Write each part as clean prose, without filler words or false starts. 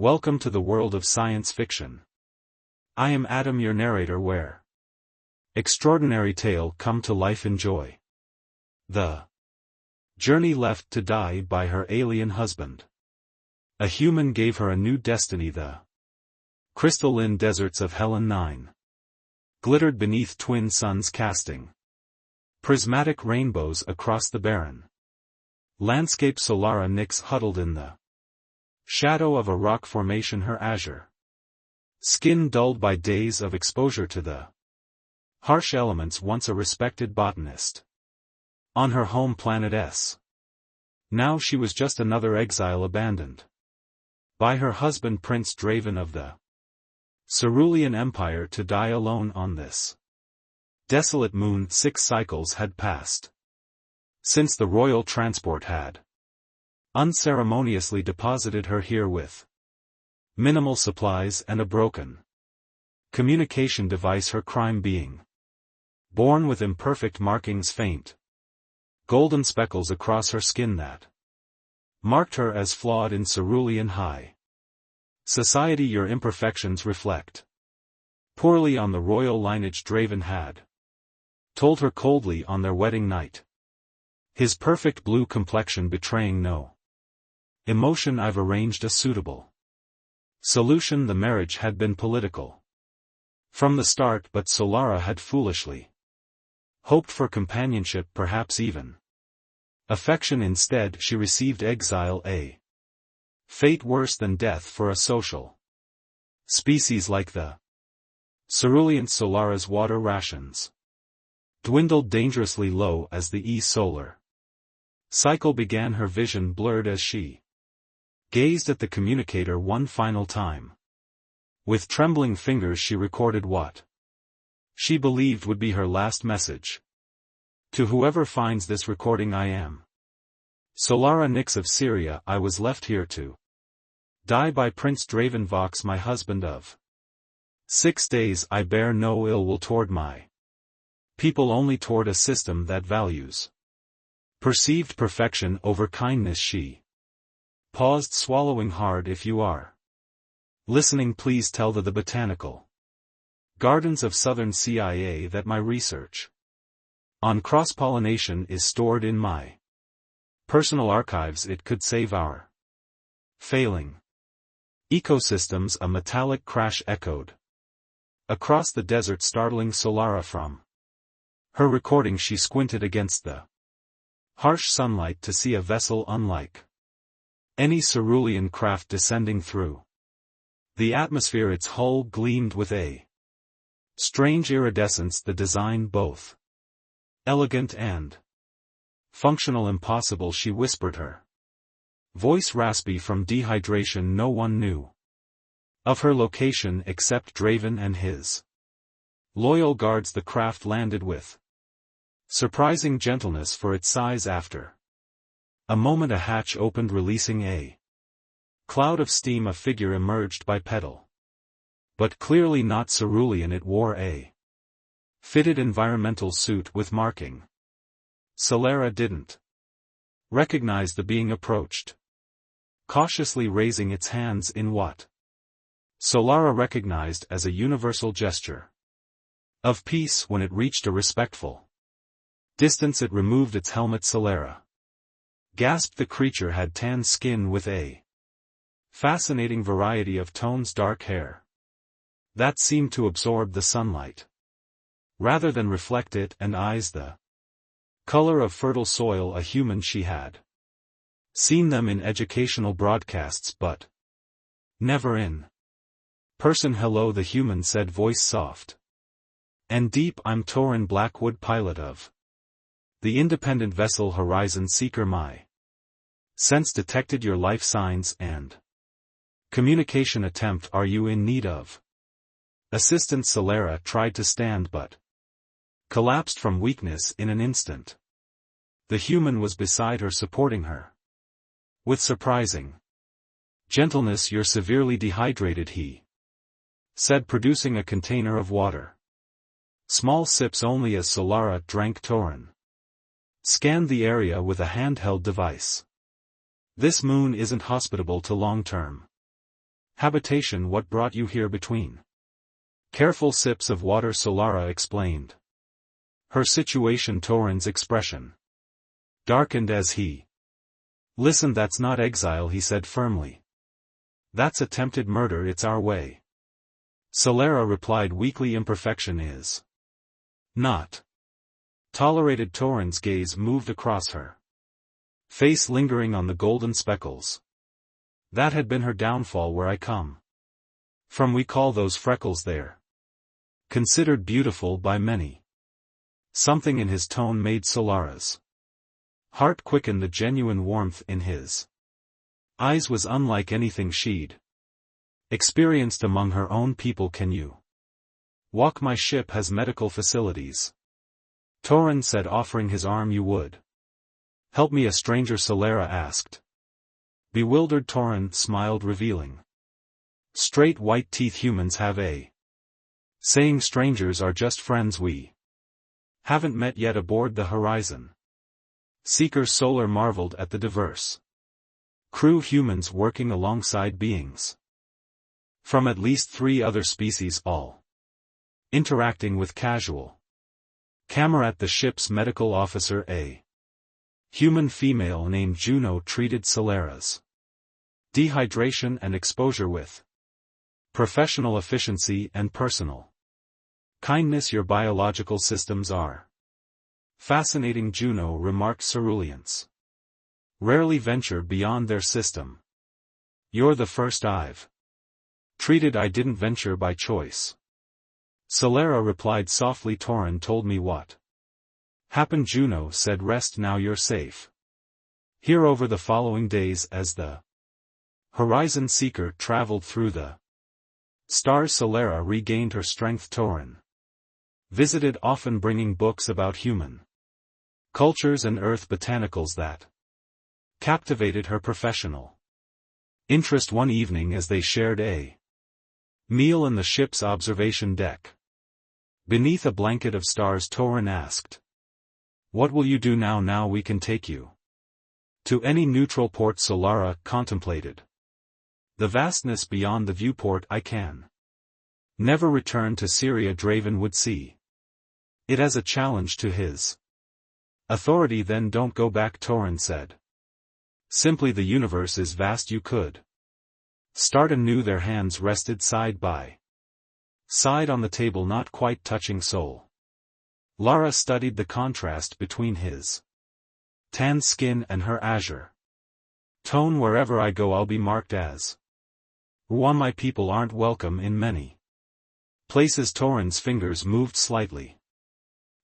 Welcome to the world of science fiction. I am Adam, your narrator, where extraordinary tale come to life. Enjoy. The journey left to die by her alien husband. A human gave her a new destiny. The crystalline deserts of Helen 9 glittered beneath twin suns, casting prismatic rainbows across the barren landscape. Solara Nyx huddled in the shadow of a rock formation, her azure skin dulled by days of exposure to the harsh elements. Once a respected botanist on her home planet S. Now she was just another exile, abandoned by her husband Prince Draven of the Cerulean Empire, to die alone on this desolate moon. 6 cycles had passed since the royal transport had unceremoniously deposited her here with minimal supplies and a broken communication device, her crime being born with imperfect markings, faint golden speckles across her skin that marked her as flawed in cerulean high society. Your imperfections reflect poorly on the royal lineage. Draven had told her coldly on their wedding night, his perfect blue complexion betraying no emotion. I've arranged a suitable solution. The marriage had been political from the start, but Solara had foolishly hoped for companionship, perhaps even affection. Instead she received exile, a fate worse than death for a social species like the cerulean. Solara's water rations dwindled dangerously low as the solar cycle began. Her vision blurred as she gazed at the communicator one final time. With trembling fingers she recorded what she believed would be her last message. To whoever finds this recording, I am Solara Nyx of Syria. I was left here to die by Prince Draven Vox, my husband of 6 days. I bear no ill will toward my people, only toward a system that values perceived perfection over kindness. She paused, swallowing hard. If you are listening, please tell the botanical gardens of southern CIA that my research on cross-pollination is stored in my personal archives. It could save our failing ecosystems. A metallic crash echoed across the desert, startling Solara from her recording. She squinted against the harsh sunlight to see a vessel unlike any cerulean craft descending through the atmosphere. Its hull gleamed with a strange iridescence, the design both elegant and functional. Impossible, she whispered, her voice raspy from dehydration. No one knew of her location except Draven and his loyal guards. The craft landed with surprising gentleness for its size. After a moment a hatch opened, releasing a cloud of steam. A figure emerged, bipedal but clearly not cerulean. It wore a fitted environmental suit with marking. Solara didn't recognize the being, approached cautiously, raising its hands in what Solara recognized as a universal gesture of peace. When it reached a respectful distance it removed its helmet. Solara gasped. The creature had tan skin with a fascinating variety of tones, dark hair that seemed to absorb the sunlight rather than reflect it, and eyes the color of fertile soil. A human, she had seen them in educational broadcasts, but never in person. Hello, the human said, voice soft and deep. I'm Torin Blackwood, pilot of the independent vessel Horizon Seeker. My sense detected your life signs and communication attempt. Are you in need of assistance? Solara tried to stand but collapsed from weakness in an instant. The human was beside her, supporting her with surprising gentleness. You're severely dehydrated, he said, producing a container of water. Small sips only. As Solara drank, Torin scanned the area with a handheld device. This moon isn't hospitable to long-term Habitation. What brought you here between? Careful sips of water. Solara explained. Her situation. Torin's expression darkened as he listened. That's not exile, he said firmly. That's attempted murder. It's our way. Solara replied weakly. Imperfection is not tolerated. Torin's gaze moved across her face, lingering on the golden speckles. That had been her downfall. Where I come from, we call those freckles there. Considered beautiful by many. Something in his tone made Solara's heart quicken. The genuine warmth in his eyes was unlike anything she'd experienced among her own people. Can you walk? My ship has medical facilities, Torin said, offering his arm. You would help me? A stranger? Solara asked. Bewildered. Torin smiled, revealing straight white teeth. Humans have a saying, strangers are just friends we haven't met yet. Aboard the Horizon Seeker, Solar marveled at the diverse crew. Humans working alongside beings from at least 3 other species, all interacting with casual Camerat. The ship's medical officer, a human female named Juno, treated Solara's dehydration and exposure with professional efficiency and personal kindness. Your biological systems are fascinating, Juno remarked. Ceruleans rarely venture beyond their system. You're the first I've treated. I didn't venture by choice, Solara replied softly. Torin told me what happened, Juno said. Rest now, you're safe here. Over the following days, as the Horizon Seeker traveled through the stars, Solara regained her strength. Torin visited often, bringing books about human cultures and earth botanicals that captivated her professional interest. One evening, as they shared a meal in the ship's observation deck beneath a blanket of stars, Torin asked, what will you do now? Now we can take you to any neutral port. Solara contemplated the vastness beyond the viewport. I can never return to Syria. Draven would see it as a challenge to his authority. Then don't go back, Torin said. Simply, the universe is vast. You could start anew. Their hands rested side by side on the table, not quite touching. Lara studied the contrast between his tan skin and her azure tone. Wherever I go, I'll be marked as one. My people aren't welcome in many places. Torin's fingers moved slightly,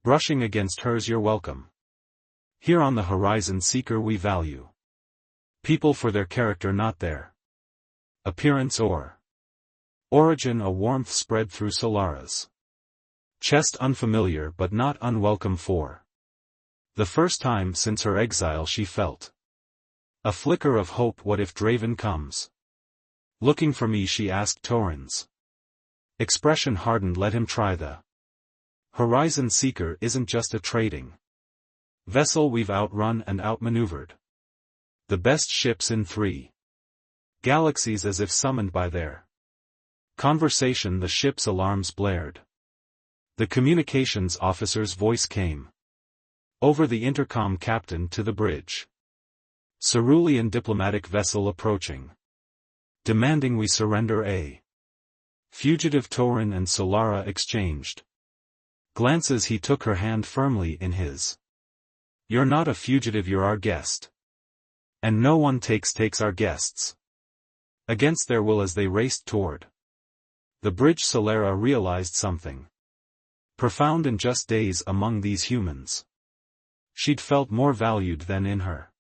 brushing against hers. You're welcome here on the Horizon Seeker. We value people for their character, not their appearance or origin. A warmth spread through Solara's chest, unfamiliar but not unwelcome. For the first time since her exile, she felt a flicker of hope. What if Draven comes looking for me? She asked. Torin's expression hardened. Let him try. The Horizon Seeker isn't just a trading vessel. We've outrun and outmaneuvered the best ships in 3 galaxies. As if summoned by their conversation, the ship's alarms blared. The communications officer's voice came over the intercom. Captain, to the bridge. Cerulean diplomatic vessel approaching, demanding we surrender. A fugitive. Torin and Solara exchanged glances. He took her hand firmly in his. You're not a fugitive, you're our guest. And no one takes our guests against their will. As they raced toward the bridge, Solara realized something profound. In just days among these humans, she'd felt more valued than in her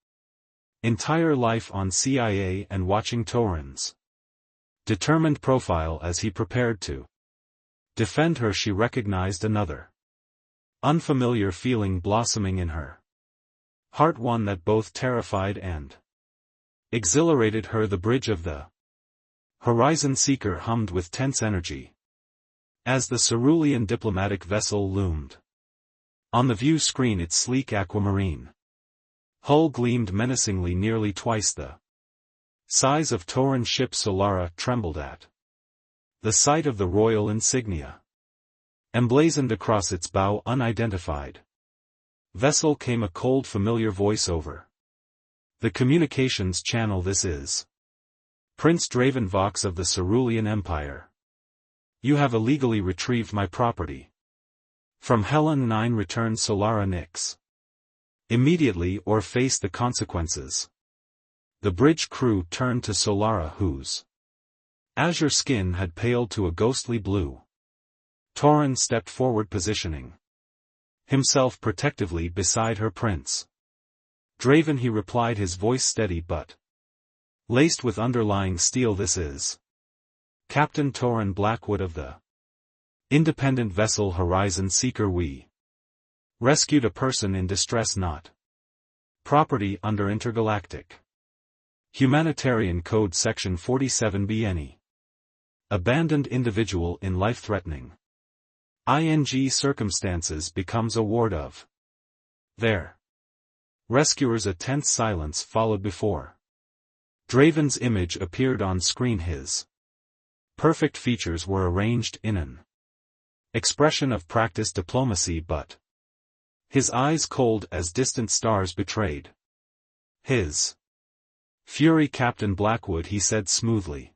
entire life on CIA. And watching Torin's determined profile as he prepared to defend her, she recognized another unfamiliar feeling blossoming in her heart, one that both terrified and exhilarated her. The bridge of the Horizon Seeker hummed with tense energy as the cerulean diplomatic vessel loomed on the view screen. Its sleek aquamarine hull gleamed menacingly, nearly twice the Size of Tauran ship Solara trembled at the sight of the royal insignia emblazoned across its bow. Unidentified vessel came a cold familiar voice over the communications channel. This is Prince Draven Vox of the Cerulean Empire. You have illegally retrieved my property. From Helen 9 returned Solara Nix. Immediately or face the consequences. The bridge crew turned to Solara, whose azure skin had paled to a ghostly blue. Tauran stepped forward, positioning himself protectively beside her prince. Draven, he replied, his voice steady but laced with underlying steel. This is Captain Tauran Blackwood of the independent vessel Horizon Seeker. We rescued a person in distress, not property, under intergalactic Humanitarian Code Section 47B. Any abandoned individual in life-threatening ing circumstances becomes a ward of their rescuers. A tense silence followed before Draven's image appeared on screen. His perfect features were arranged in an expression of practiced diplomacy, but his eyes, cold as distant stars, betrayed his fury. Captain Blackwood, he said smoothly,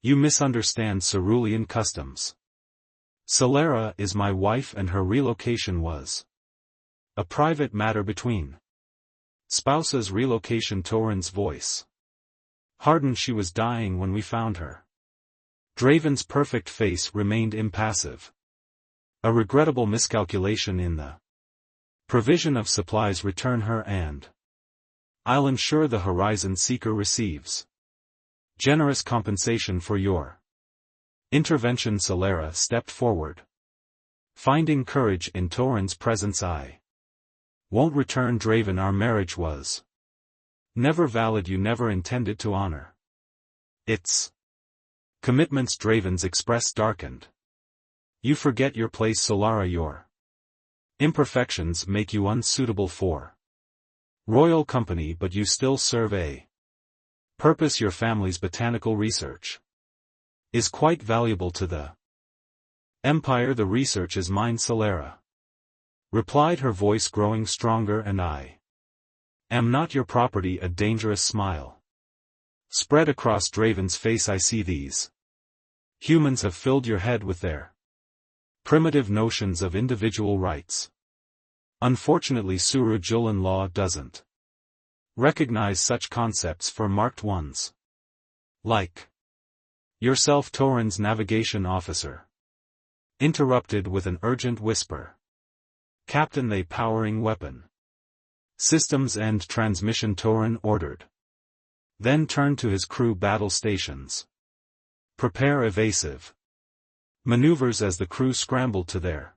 you misunderstand Cerulean customs. Solara is my wife and her relocation was a private matter between spouses. Relocation. Tauran's voice hardened. She was dying when we found her. Draven's perfect face remained impassive. A regrettable miscalculation in the provision of supplies. Return her and I'll ensure the Horizon Seeker receives generous compensation for your intervention. Solara stepped forward, finding courage in Tauran's presence. I won't return Draven. Our marriage was never valid. You never intended to honor its commitments. Draven's express darkened. You forget your place, Solara. Your imperfections make you unsuitable for royal company, but you still serve a purpose. Your family's botanical research is quite valuable to the Empire. The research is mine, Solara replied, her voice growing stronger, and I am not your property. A dangerous smile spread across Draven's face. I see these humans have filled your head with their primitive notions of individual rights. Unfortunately, Suru Julan law doesn't recognize such concepts for marked ones like yourself. Tauran's navigation officer interrupted with an urgent whisper. Captain, they powering weapon systems and transmission, Tauran ordered. Then turned to his crew. Battle stations. Prepare evasive maneuvers. As the crew scrambled to their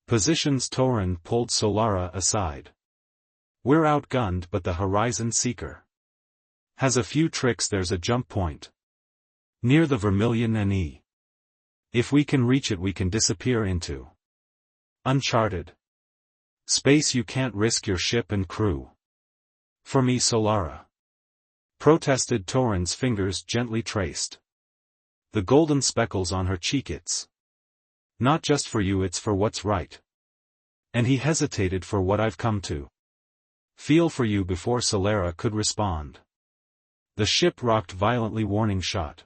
positions, Tauran pulled Solara aside. We're outgunned, but the Horizon Seeker has a few tricks. There's a jump point near the Vermilion NE. If we can reach it, we can disappear into uncharted space. You can't risk your ship and crew for me, Solara protested. Tauran's fingers gently traced the golden speckles on her cheek. It's not just for you, it's for what's right. And he hesitated. For what I've come to feel for you. Before Solara could respond, the ship rocked violently. Warning shot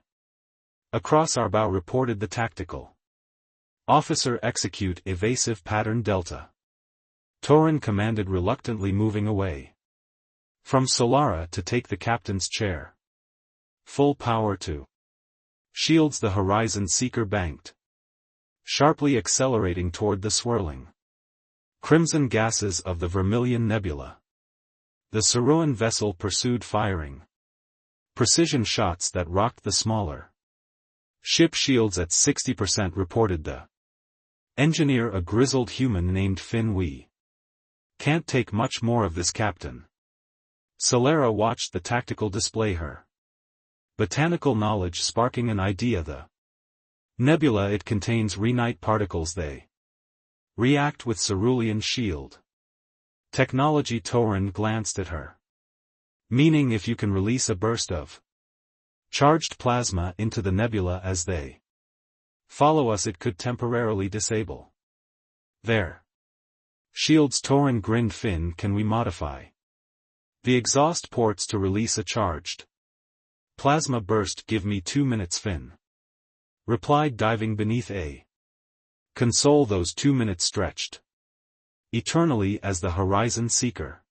across our bow, reported the tactical officer. Execute evasive pattern Delta. Tauran commanded, reluctantly moving away from Solara to take the captain's chair. Full power to shields. The Horizon Seeker banked, sharply accelerating toward the swirling crimson gases of the Vermilion Nebula. The Cerulean vessel pursued, firing precision shots that rocked the smaller ship shields at 60%, reported the engineer, a grizzled human named Finn. We can't take much more of this, Captain. Solara watched the tactical display, her botanical knowledge sparking an idea. The nebula, it contains renite particles. They react with Cerulean shield technology. Tauran glanced at her Meaning if you can release a burst of charged plasma into the nebula as they follow us, it could temporarily disable their shields. Torin grinned. Finn, can we modify the exhaust ports to release a charged plasma burst? Give me 2 minutes, Finn replied, diving beneath a console. Those 2 minutes stretched eternally as the Horizon Seeker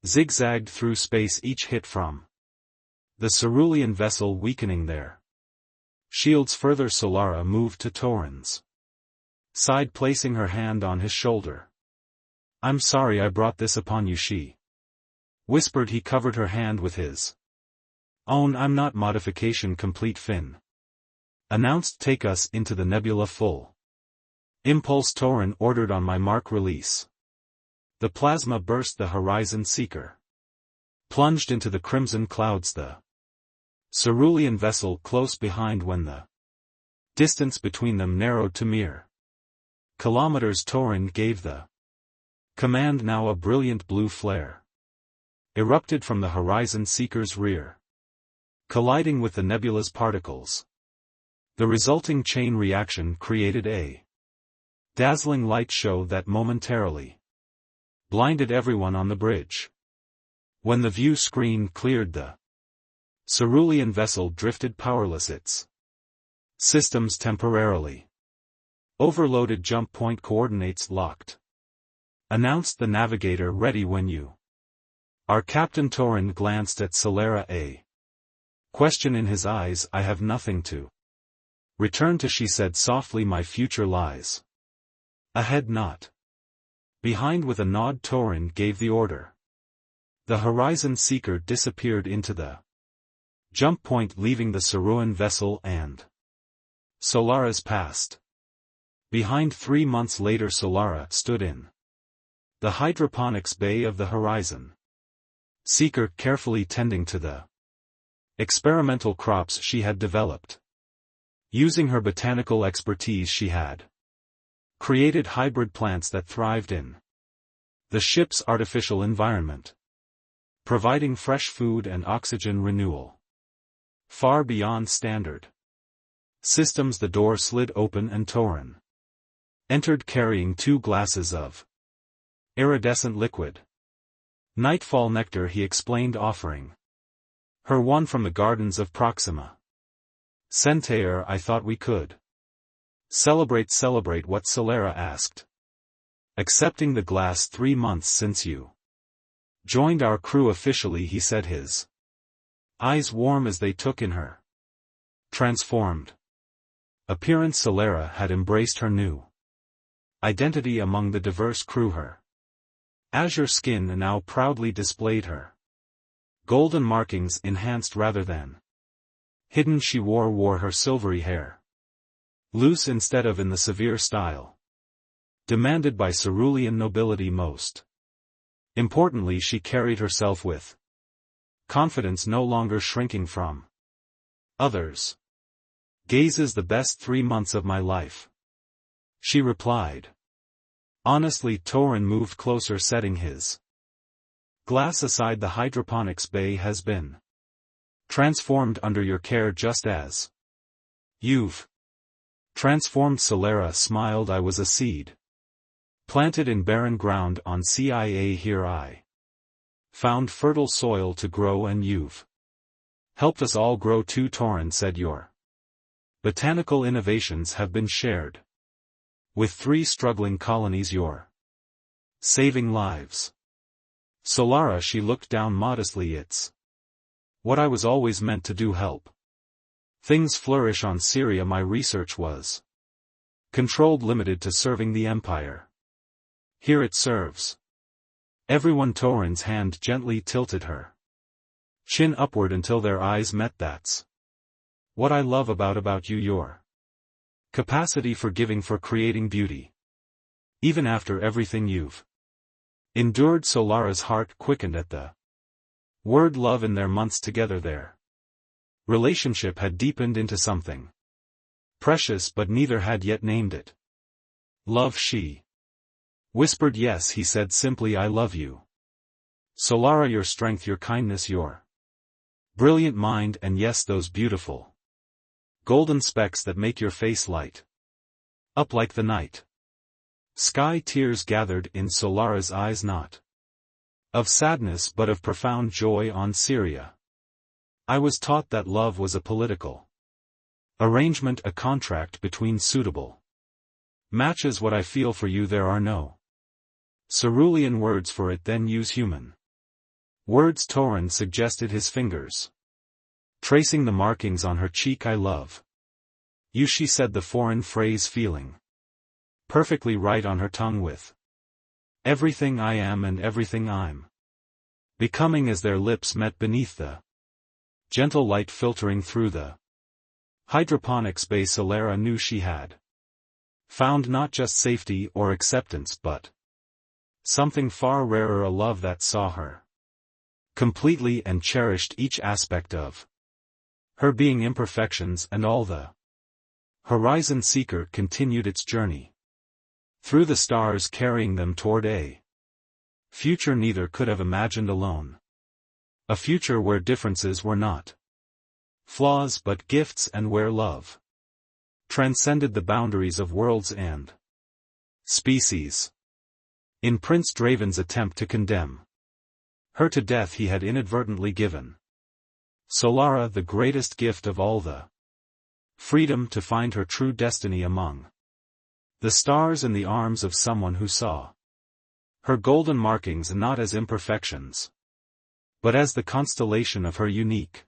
zigzagged through space, each hit from the cerulean vessel weakening their shields further. Solara moved to Torin's side, placing her hand on his shoulder. I'm sorry I brought this upon you, she whispered. He covered her hand with his own. I'm not. Modification complete, Finn announced. Take us into the nebula. Full impulse, Torin ordered. On my mark, release the plasma burst. The Horizon Seeker plunged into the crimson clouds, the cerulean vessel close behind. When the distance between them narrowed to mere kilometers, Torin gave the command. Now a brilliant blue flare erupted from the Horizon Seeker's rear, colliding with the nebula's particles. The resulting chain reaction created a dazzling light show that momentarily blinded everyone on the bridge. When the view screen cleared, the cerulean vessel drifted powerless, its systems temporarily overloaded. Jump point coordinates locked, announced the navigator. Ready when you are, Captain. Torin glanced at Solara, a question in his eyes. I have nothing to return to, she said softly. My future lies ahead, not behind. With a nod, Torin gave the order. The Horizon Seeker disappeared into the jump point, leaving the cerulean vessel and Solara's past behind. 3 months later, Solara stood in the hydroponics bay of the Horizon Seeker, carefully tending to the experimental crops she had developed. Using her botanical expertise, she had created hybrid plants that thrived in the ship's artificial environment, providing fresh food and oxygen renewal far beyond standard systems. The door slid open and Torin entered, carrying 2 glasses of iridescent liquid nightfall nectar, he explained, offering her one from the gardens of Proxima Centaur. I thought we could celebrate. What? Solara asked, accepting the glass. 3 months since you joined our crew officially, he said, his eyes warm as they took in her transformed appearance. Solara had embraced her new identity among the diverse crew. Her azure skin now proudly displayed her golden markings, enhanced rather than hidden. She wore her silvery hair loose instead of in the severe style demanded by cerulean nobility. Most importantly, she carried herself with confidence, no longer shrinking from others' gazes. The best 3 months of my life, she replied honestly. Torin moved closer, setting his glass aside. The hydroponics bay has been transformed under your care, just as you've transformed. Solara smiled. I was a seed planted in barren ground on CIA. Here I found fertile soil to grow, and you've helped us all grow too. Torin said, your botanical innovations have been shared with 3 struggling colonies. You're saving lives. Solara, she looked down modestly. It's what I was always meant to do, help things flourish on Syria. My research was controlled, limited to serving the Empire. Here it serves everyone. Torin's hand gently tilted her chin upward until their eyes met. That's what I love about you, your capacity for giving, for creating beauty, even after everything you've endured. Solara's heart quickened at the word love. In their months together, their relationship had deepened into something precious, but neither had yet named it love. She whispered. Yes, he said simply, I love you. Solara, your strength, your kindness, your brilliant mind, and yes, those beautiful golden specks that make your face light up like the night sky. Tears gathered in Solara's eyes, not of sadness but of profound joy. On Syria, I was taught that love was a political arrangement, a contract between suitable matches. What I feel for you, there are no cerulean words for it, then use human words. Torin suggested, his fingers tracing the markings on her cheek. I love you, she said, the foreign phrase feeling perfectly right on her tongue, with everything I am and everything I'm becoming. As their lips met beneath the gentle light filtering through the hydroponic space, Solara knew she had found not just safety or acceptance but something far rarer, a love that saw her completely and cherished each aspect of her being, imperfections and all. The Horizon Seeker continued its journey through the stars, carrying them toward a future neither could have imagined alone. A future where differences were not flaws but gifts, and where love transcended the boundaries of worlds and species. In Prince Draven's attempt to condemn her to death, he had inadvertently given Solara the greatest gift of all, the freedom to find her true destiny among the stars, in the arms of someone who saw her golden markings not as imperfections, but as the constellation of her unique